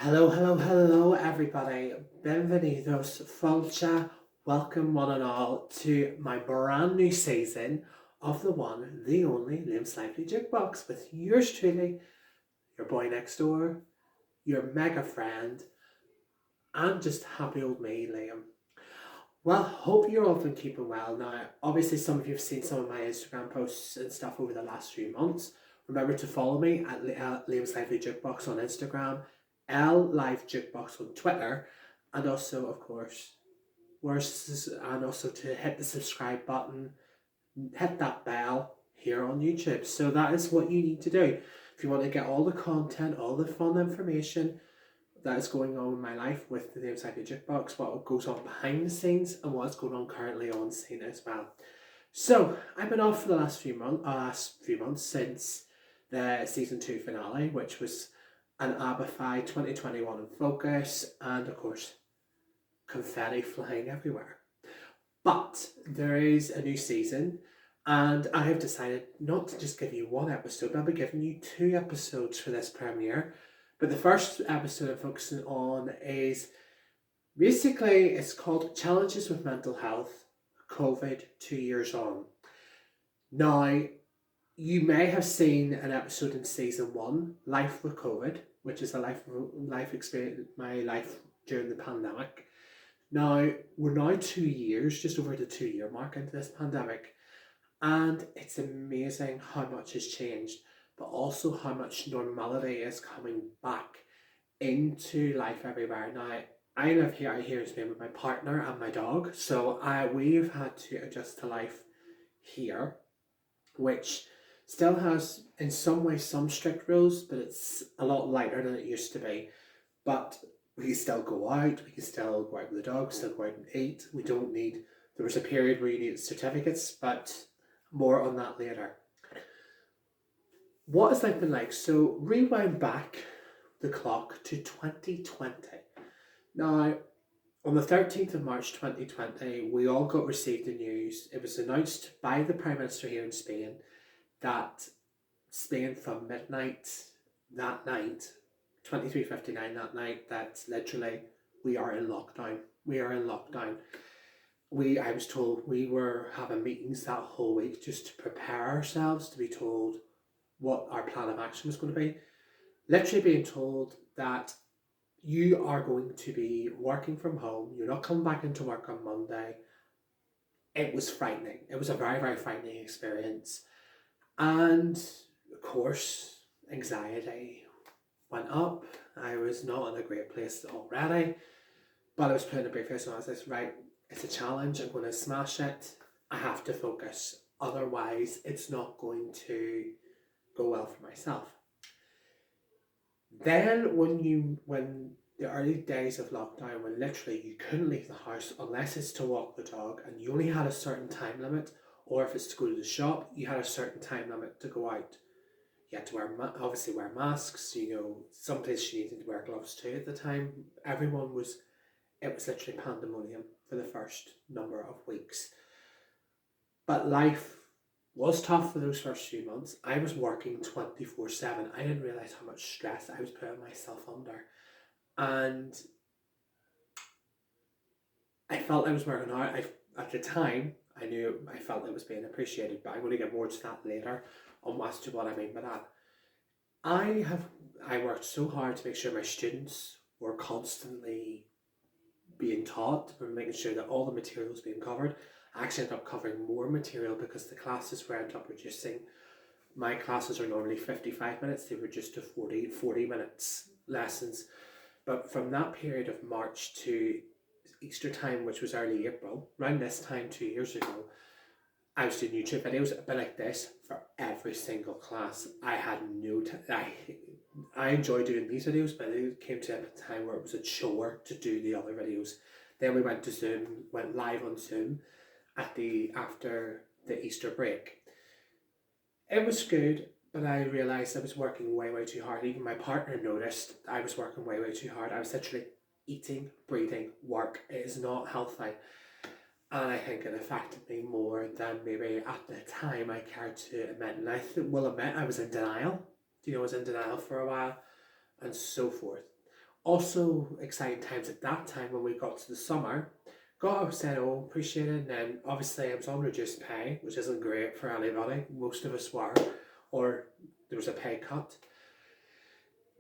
Hello, hello, hello, everybody. Bienvenidos, Folcha. Welcome, one and all, to my brand new season of the one, the only Liam Lively Jukebox with yours truly, your boy next door, your mega friend, and just happy old me, Liam. Well, hope you're all been keeping well. Now, obviously, some of you have seen some of my Instagram posts and stuff over the last few months. Remember to follow me at Liam's Lively Jukebox on Instagram, L Live Jukebox on Twitter, and also, of course, and also to hit the subscribe button, hit that bell here on YouTube. So that is what you need to do if you want to get all the content, all the fun information that is going on in my life with the Anxiety Jukebox, what goes on behind the scenes, and what's going on currently on scene as well. So I've been off for the last few months since the season 2 finale, which was an Abify 2021 in focus, and of course confetti flying everywhere. But there is a new season, and I have decided not to just give you one episode, I'll be giving you 2 episodes for this premiere. But the first episode I'm focusing on is basically, it's called Challenges with Mental Health, COVID 2 years on. Now, you may have seen an episode in season 1, Life with COVID, which is a life experience, my life during the pandemic. Now, we're now 2 years, just over the 2 year mark into this pandemic, and it's amazing how much has changed, but also how much normality is coming back into life everywhere. Now, I live here with my partner and my dog, so we've had to adjust to life here, which still has in some ways some strict rules, but it's a lot lighter than it used to be. But we can still go out, we can still go out with the dog, still go out and eat. We don't need, there was a period where you needed certificates, but more on that later. What has life been like? So rewind back the clock to 2020. Now, on the 13th of March 2020, we all received the news. It was announced by the Prime Minister here in Spain that Spain from midnight that night, 23:59 that night, that literally we are in lockdown. We are in lockdown. I was told we were having meetings that whole week just to prepare ourselves to be told what our plan of action was going to be. Literally being told that you are going to be working from home, you're not coming back into work on Monday. It was frightening. It was a very, very frightening experience. And of course, anxiety went up. I was not in a great place already, but I was putting a brave face on. I was like, right, it's a challenge. I'm going to smash it. I have to focus. Otherwise, it's not going to go well for myself. Then when the early days of lockdown, when literally you couldn't leave the house unless it's to walk the dog, and you only had a certain time limit, or if it's to go to the shop, you had a certain time limit to go out. You had to obviously wear masks. Some places you needed to wear gloves too at the time. It was literally pandemonium for the first number of weeks. But life was tough for those first few months. I was working 24/7. I didn't realise how much stress I was putting myself under. And I felt I was working hard. At the time, I felt it was being appreciated, but I'm going to get more to that later on as to what I mean by that. I worked so hard to make sure my students were constantly being taught, making sure that all the material was being covered. I actually ended up covering more material because the classes were ended up reducing. My classes are normally 55 minutes, they reduced to 40 minutes lessons. But from that period of March to Easter time, which was early April, around this time 2 years ago, I was doing YouTube videos a bit like this for every single class. I had no time. I enjoy doing these videos, but it came to a time where it was a chore to do the other videos. Then we went live on Zoom after the Easter break. It was good, but I realised I was working way, way too hard. Even my partner noticed I was working way, way too hard. I was literally eating, breathing, work. It is not healthy. And I think it affected me more than maybe at the time I cared to admit. And I will admit I was in denial. I was in denial for a while and so forth. Also exciting times at that time when we got to the summer. Got upset, oh, appreciate it, and then obviously I was on reduced pay, which isn't great for anybody. Most of us were, or there was a pay cut.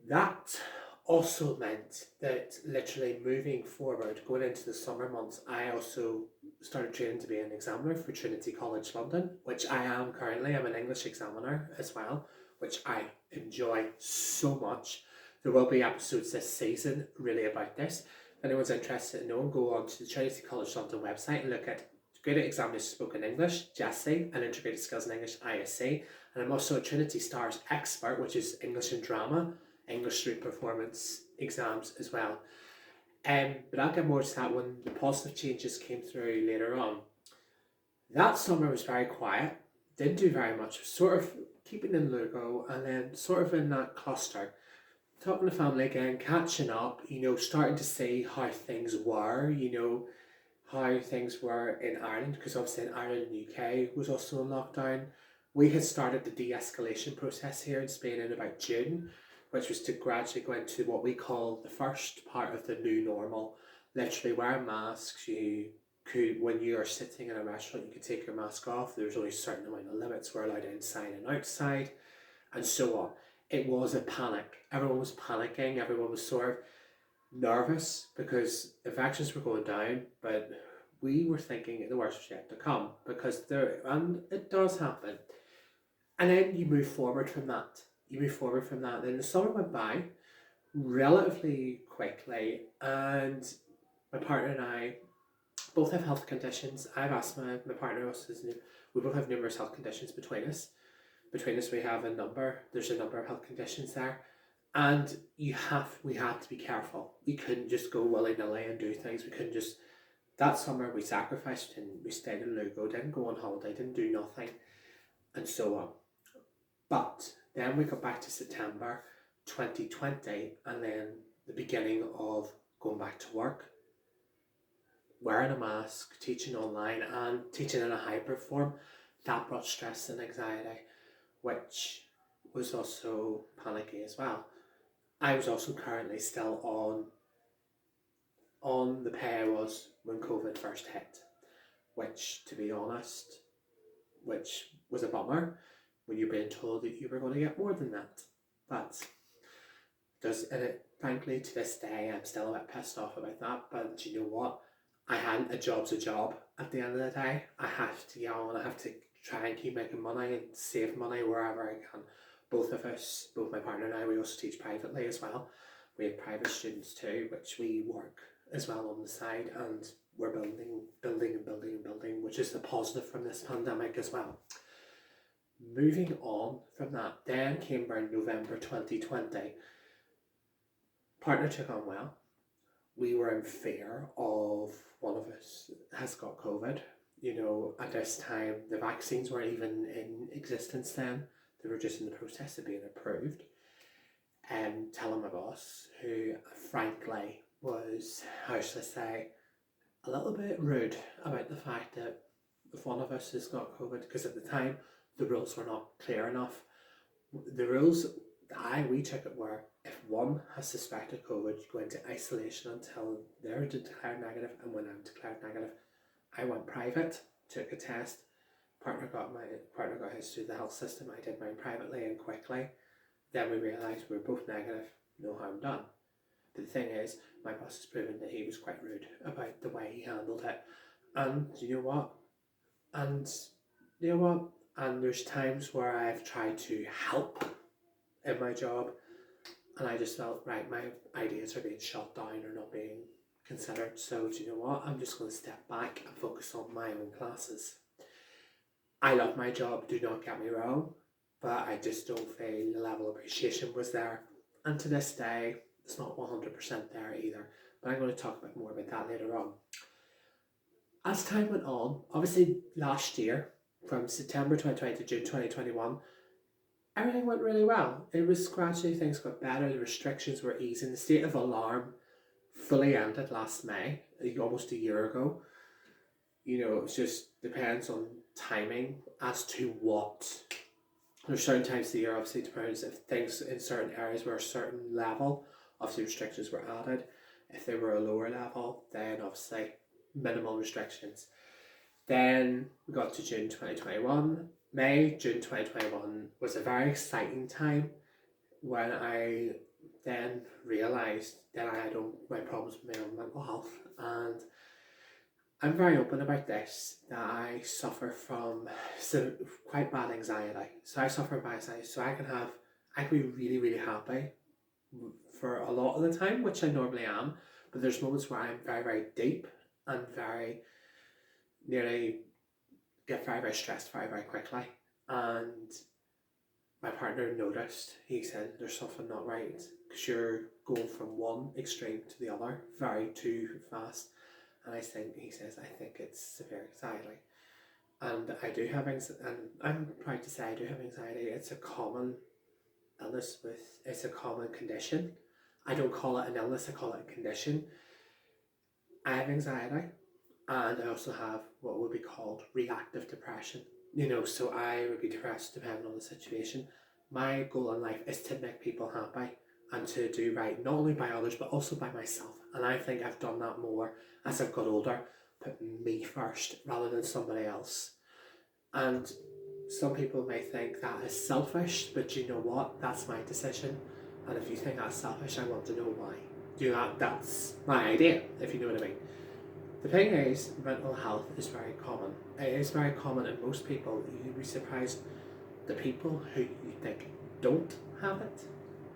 That also meant that literally moving forward, going into the summer months, I also started training to be an examiner for Trinity College London, which I am currently. I'm an English examiner as well, which I enjoy so much. There will be episodes this season really about this. If anyone's interested in knowing, go on to the Trinity College London website and look at Graded Examiners Spoken English, JASI, and Integrated Skills in English, ISC. And I'm also a Trinity Stars expert, which is English and Drama, English through performance exams as well. But I'll get more to that when the positive changes came through later on. That summer was very quiet, didn't do very much, sort of keeping in Lugo and then sort of in that cluster. Talking to family again, catching up, starting to see how things were, how things were in Ireland, because obviously in Ireland and UK was also in lockdown. We had started the de-escalation process here in Spain in about June, which was to gradually go into what we call the first part of the new normal. Literally wear masks, you could, when you are sitting in a restaurant, you could take your mask off. There's only a certain amount of limits were allowed inside and outside, and so on. It was a panic. Everyone was panicking, everyone was sort of nervous because infections were going down, but we were thinking the worst was yet to come because and it does happen. And then you move forward from that. Then the summer went by relatively quickly, and my partner and I both have health conditions. I have asthma. My partner also has. We both have numerous health conditions between us. We have a number. There's a number of health conditions there, and we had to be careful. We couldn't just go willy nilly and do things. We couldn't just. That summer we sacrificed and we stayed in Lugo. Didn't go on holiday. Didn't do nothing, and so on. But then we got back to September 2020, and then the beginning of going back to work, wearing a mask, teaching online, and teaching in a hybrid form. That brought stress and anxiety, which was also panicky as well. I was also currently still on the pay I was when COVID first hit, which, to be honest, which was a bummer when you're being told that you were going to get more than that. But frankly, to this day, I'm still a bit pissed off about that. But you know what? A job's a job at the end of the day. I have to get on, I have to try and keep making money and save money wherever I can. Both of us, both my partner and I, we also teach privately as well. We have private students too, which we work as well on the side, and we're building, which is the positive from this pandemic as well. Moving on from that, then came around November 2020. Partner took on well. We were in fear of one of us has got COVID. At this time, the vaccines weren't even in existence then. They were just in the process of being approved. Telling my boss, who frankly was, how should I say, a little bit rude about the fact that if one of us has got COVID, because at the time the rules were not clear enough. The rules we took it were, if one has suspected COVID, you go into isolation until they're declared negative, and when I'm declared negative, I went private, took a test. Partner got his through the health system. I did mine privately and quickly. Then we realised we were both negative, no harm done. But the thing is, my boss has proven that he was quite rude about the way he handled it. And you know what? And there's times where I've tried to help in my job, and I just felt, right, my ideas are being shut down or not being considered. So do you know what? I'm just going to step back and focus on my own classes. I love my job, do not get me wrong, but I just don't feel the level of appreciation was there. And to this day, it's not 100% there either. But I'm going to talk a bit more about that later on. As time went on, obviously last year, from September 2020 to June 2021, everything went really well. It was gradually, things got better, the restrictions were easing, the state of alarm fully ended last May, almost a year ago. It just depends on timing as to what. There's certain times of the year, obviously, it depends if things in certain areas were a certain level obviously restrictions were added. If they were a lower level, then obviously minimal restrictions. Then we got to June 2021. June 2021 was a very exciting time when I then realised that I had my problems with my own mental health, and I'm very open about this, that I suffer from quite bad anxiety. So I suffer from anxiety, so I can be really, really happy for a lot of the time, which I normally am, but there's moments where I'm very, very deep and very nearly get very, very stressed very, very quickly. And my partner noticed. He said, there's something not right because you're going from one extreme to the other very too fast. And he says, I think it's severe anxiety. And I do have anxiety, and I'm proud to say I do have anxiety. It's a common illness it's a common condition. I don't call it an illness, I call it a condition. I have anxiety, and I also have what would be called reactive depression. So I would be depressed depending on the situation. My goal in life is to make people happy and to do right, not only by others, but also by myself. And I think I've done that more as I've got older, put me first rather than somebody else. And some people may think that is selfish, but you know what? That's my decision. And if you think that's selfish, I want to know why. That's my idea, if you know what I mean. The thing is, mental health is very common. It is very common in most people. You'd be surprised the people who you think don't have it,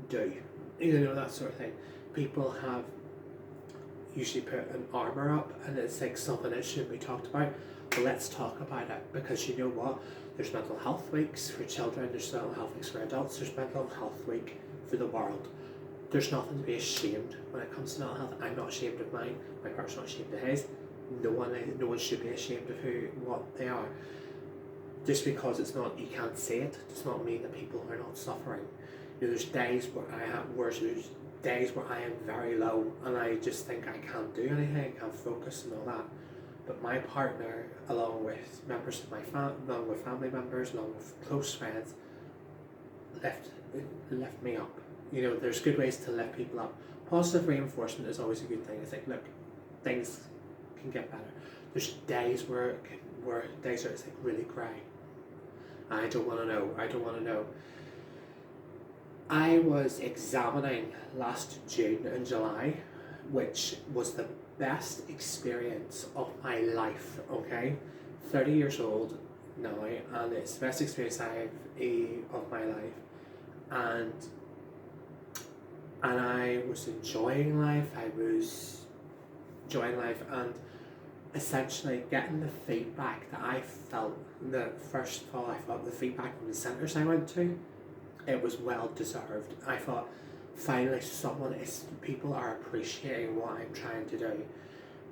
do. That sort of thing. People have usually put an armour up and it's like something that shouldn't be talked about. But let's talk about it, because you know what? There's mental health weeks for children, there's mental health weeks for adults, there's mental health week for the world. There's nothing to be ashamed when it comes to mental health. I'm not ashamed of mine, my partner's not ashamed of his. No one should be ashamed of what they are. Just because you can't say it does not mean that people are not suffering. There's days where there's days where I am very low and I just think I can't do anything, I can't focus and all that. But my partner, along with members of along with family members, along with close friends, lift me up. There's good ways to lift people up. Positive reinforcement is always a good thing. It's like, look, things can get better. There's days where it's like really grey. I don't want to know. I was examining last June and July, which was the best experience of my life, okay? 30 years old now, and it's the best experience of my life. And I was enjoying life, and essentially getting the feedback that I felt. First of all, I felt the feedback from the centres I went to, it was well deserved. I thought, finally people are appreciating what I'm trying to do.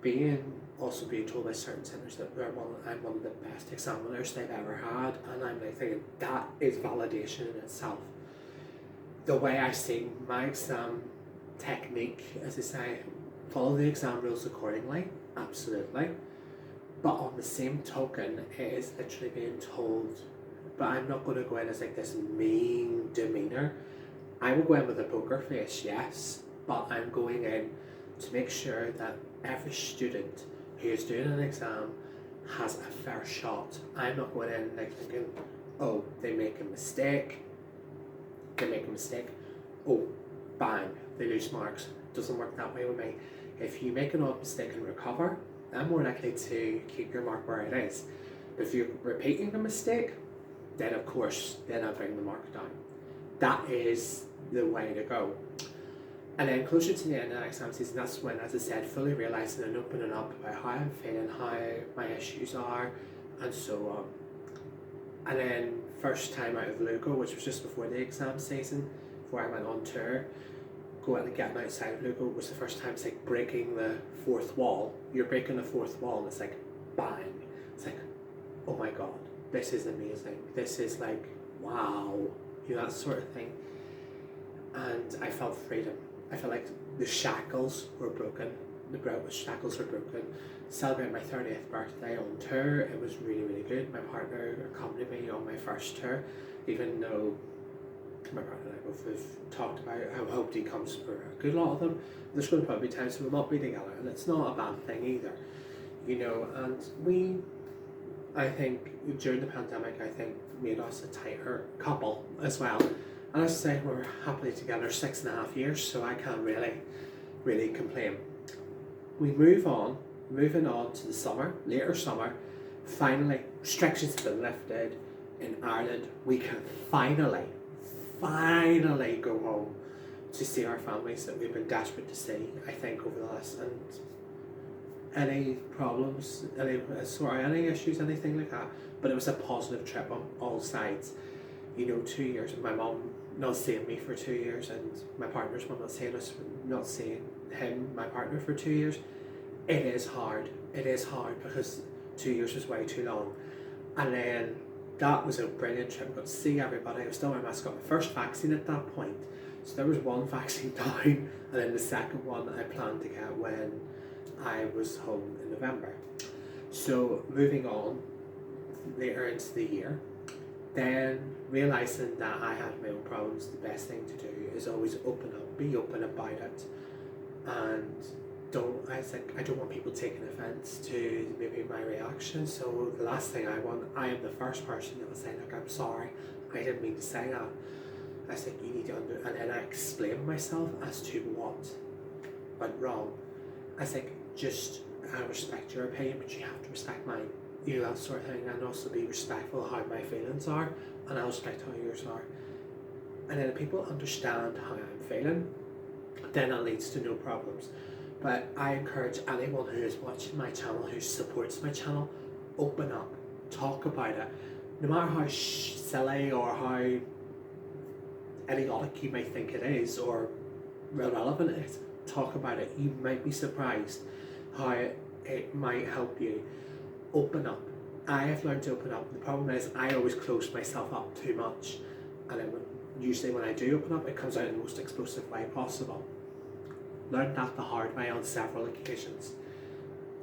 Being told by certain centres that I'm one of the best examiners they've ever had, and I'm like thinking, that is validation in itself. The way I see my exam technique, as I say, follow the exam rules accordingly, absolutely. But on the same token, it is literally being told, but I'm not going to go in as like this mean demeanour. I will go in with a poker face, yes, but I'm going in to make sure that every student who is doing an exam has a fair shot. I'm not going in like thinking, oh, they make a mistake, oh, bang, they lose marks. Doesn't work that way with me. If you make an odd mistake and recover, I'm more likely to keep your mark where it is. But if you're repeating a mistake, then of course, I bring the mark down. That is the way to go. And then closer to the end of the exam season, that's when, as I said, fully realising and opening up about how I'm feeling, how my issues are, and so on. And then first time out of Lugo, which was just before the exam season, before I went on tour, going and getting outside of Lugo was the first time. It's like breaking the fourth wall. You're breaking the fourth wall and it's like bang. It's like, oh my god, this is amazing. This is like, wow, that sort of thing. And I felt freedom. I felt like the shackles were broken. Celebrating my 30th birthday on tour, it was really, really good. My partner accompanied me on my first tour, even though my partner and I both have talked about how hope comes for a good lot of them. There's going to probably be times when we'll not be together, and it's not a bad thing either, you know. And I think during the pandemic, I think made us a tighter couple as well. And as I say, we're happily together 6.5 years, so I can't really complain. We moving on to the summer, later summer. Finally, restrictions have been lifted in Ireland. We can finally go home to see our families that we've been desperate to see, I think, over the last, and any problems, any issues, anything like that. But it was a positive trip on all sides. You know, 2 years, my mum not seeing me for 2 years, and my partner's mum not seeing him, my partner, for 2 years. It is hard because 2 years was way too long. And then that was a brilliant trip. I got to see everybody. I was still wearing a mask. I got my first vaccine at that point. So there was one vaccine down, and then the second one I planned to get when I was home in November. So moving on later into the year, then realising that I had my own problems, the best thing to do is always open up, be open about it, and I don't want people taking offence to maybe my reaction. So the last thing I am the first person that will say, look, I'm sorry, I didn't mean to say that. I said, you need to and then I explain myself as to what went wrong. I think I respect your opinion, but you have to respect mine. You know, that sort of thing, and also be respectful of how my feelings are, and I'll respect how yours are. And then if people understand how I'm feeling, then it leads to no problems. But I encourage anyone who is watching my channel, who supports my channel, open up, talk about it. No matter how silly or how idiotic you may think it is, or irrelevant it is, talk about it. You might be surprised how it might help you. Open up. I have learned to open up. The problem is I always close myself up too much, and then usually when I do open up, it comes out in the most explosive way possible. Learned that the hard way on several occasions,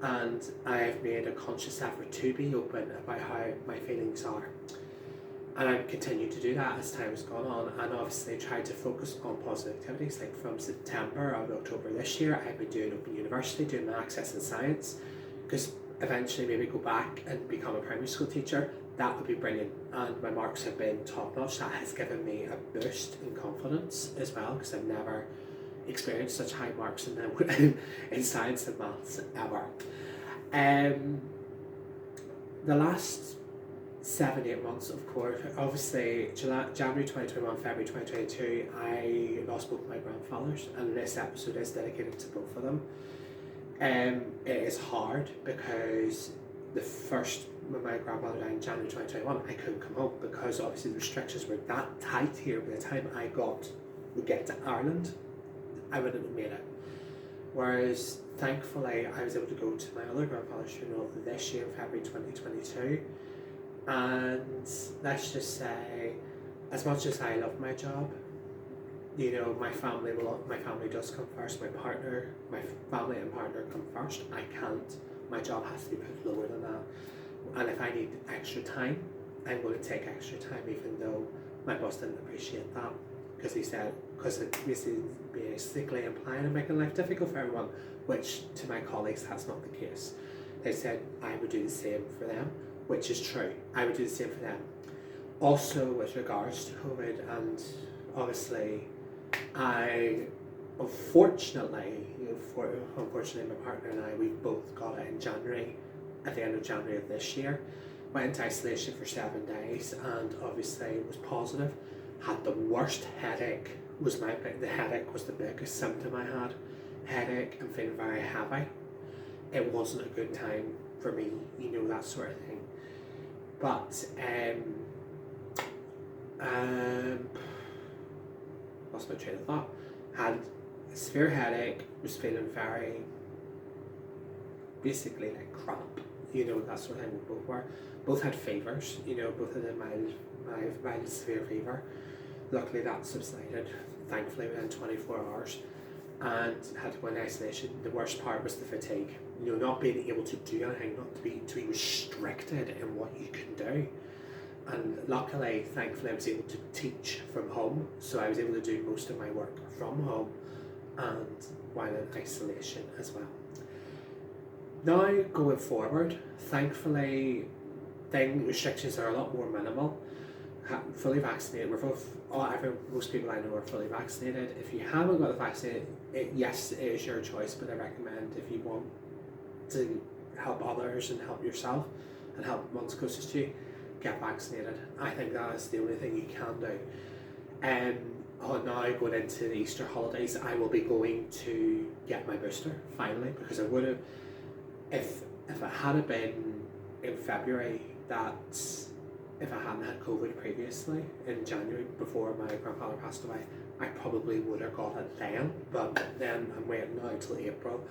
and I have made a conscious effort to be open about how my feelings are, and I continue to do that as time has gone on, and obviously tried to focus on positive activities. Like from September or October this year, I've been doing Open University, doing my Access and Science, because eventually maybe go back and become a primary school teacher. That would be brilliant, and my marks have been top notch. That has given me a boost in confidence as well, because I've never experienced such high marks in science and maths ever. The last 7-8 months, of course, obviously January 2021, February 2022, I lost both my grandfathers, and this episode is dedicated to both of them. It is hard because when my grandmother died in January 2021, I couldn't come home because obviously the restrictions were that tight here. By the time I would get to Ireland, I wouldn't have made it. Whereas thankfully I was able to go to my other grandfather's funeral this year in February 2022, and let's just say, as much as I love my job, you know, my family does come first. My family and partner come first. I can't. My job has to be put lower than that. And if I need extra time, I'm going to take extra time, even though my boss didn't appreciate that, because he said, because it basically implying and making life difficult for everyone, which to my colleagues that's not the case. They said I would do the same for them, which is true. I would do the same for them. Also with regards to COVID, and obviously unfortunately my partner and I, we both got it in January, at the end of January of this year. Went into isolation for 7 days, and obviously it was positive. Had the worst headache. The headache was the biggest symptom I had. Headache and feeling very heavy. It wasn't a good time for me, you know, that sort of thing. But lost my train of thought. Had a severe headache, was feeling very, basically like crap, you know, that sort of thing. We both were. Both had fevers, you know, both of them mild severe fever. Luckily that subsided, thankfully, within 24 hours, and had to go in isolation. The worst part was the fatigue, you know, not being able to do anything, not to be restricted in what you can do. And luckily, thankfully, I was able to teach from home, so I was able to do most of my work from home and while in isolation as well. Now, going forward, thankfully, restrictions are a lot more minimal. Fully vaccinated, most people I know are fully vaccinated. If you haven't got the vaccine, yes, it is your choice, but I recommend, if you want to help others and help yourself and help ones closest to you, get vaccinated. I think that is the only thing you can do. Now going into the Easter holidays, I will be going to get my booster finally, because I would have, if it had been in February, that if I hadn't had COVID previously in January before my grandfather passed away, I probably would have got it then, but then I'm waiting now till April,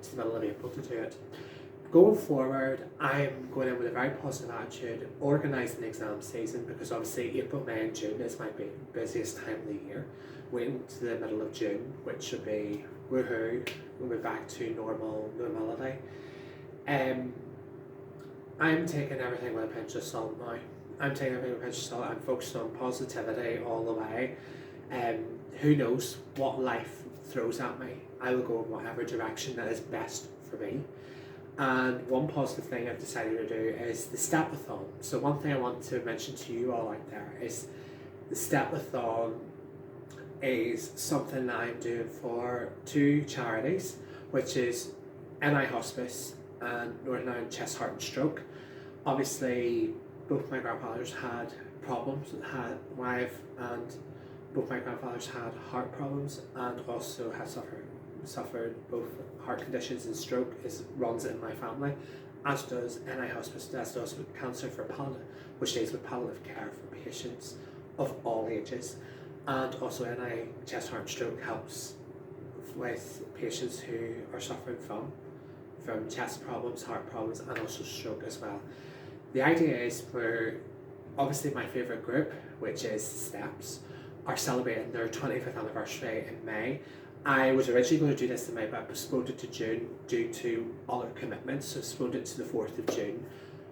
to the middle of April, to do it. Going forward, I'm going in with a very positive attitude, organising the exam season, because obviously April, May and June is my busiest time of the year. Waiting to the middle of June, which should be woohoo, we'll be back to normality. I'm taking everything with a pinch of salt now. I'm taking everything with a pinch of salt. I'm focused on positivity all the way. Who knows what life throws at me? I will go in whatever direction that is best for me. And one positive thing I've decided to do is the Step-A-Thon. So one thing I want to mention to you all out there is the Step-A-Thon is something that I'm doing for two charities, which is NI Hospice and Northern Ireland Chest, Heart and Stroke. Obviously, both my grandfathers had problems, both my grandfathers had heart problems and also had suffered both heart conditions, and stroke runs in my family, as does NI Hospice, as does cancer for palliative, which deals with palliative care for patients of all ages, and also NI Chest, Heart and Stroke helps with patients who are suffering from chest problems, heart problems, and also stroke as well. The idea is, for obviously my favourite group, which is Steps, are celebrating their 25th anniversary in May. I was originally going to do this in May, but I postponed it to June due to other commitments, so postponed it to the 4th of June,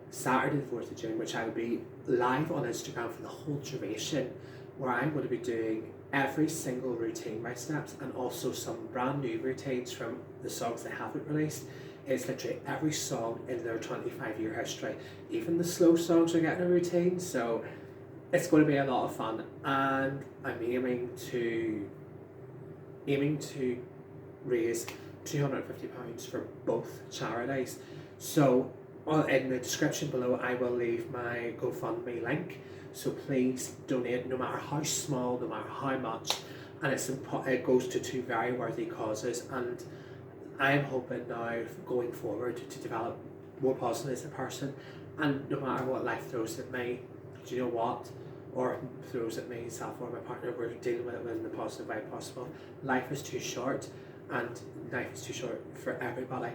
Saturday the 4th of June, which I will be live on Instagram for the whole duration, where I'm going to be doing every single routine by Steps, and also some brand new routines from the songs they haven't released. It's literally every song in their 25-year history. Even the slow songs are getting a routine, so it's going to be a lot of fun. And I'm aiming to raise £250 for both charities. So in the description below, I will leave my GoFundMe link. So please donate, no matter how small, no matter how much, and it goes to two very worthy causes. And I'm hoping now, going forward, to develop more positive as a person, and no matter what life throws at me, do you know what? Or throws at me, myself or my partner, we're dealing with it in the positive way possible. Life is too short, and life is too short for everybody.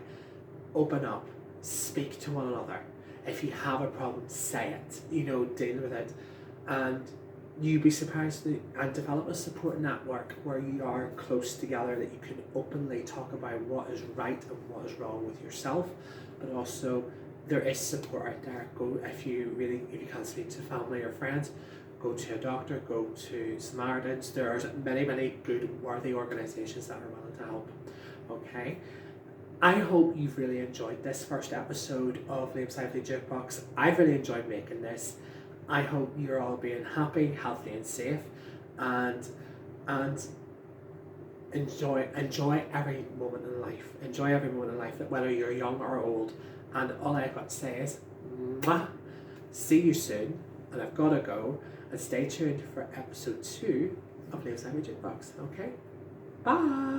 Open up, speak to one another. If you have a problem, say it, deal with it. And you'd be surprised, and develop a support network where you are close together, that you can openly talk about what is right and what is wrong with yourself, but also there is support out there. If you can't speak to family or friends, go to a doctor, go to Samaritans. There are many good, worthy organisations that are willing to help. Okay, I hope you've really enjoyed this first episode of Liam's Lively Jukebox. I've really enjoyed making this. I hope you're all being happy, healthy and safe, and enjoy every moment in life. Enjoy every moment in life, whether you're young or old. And all I've got to say is, mwah, see you soon, and I've got to go, and stay tuned for episode 2 of Liam's Lively Jukebox. Okay, bye.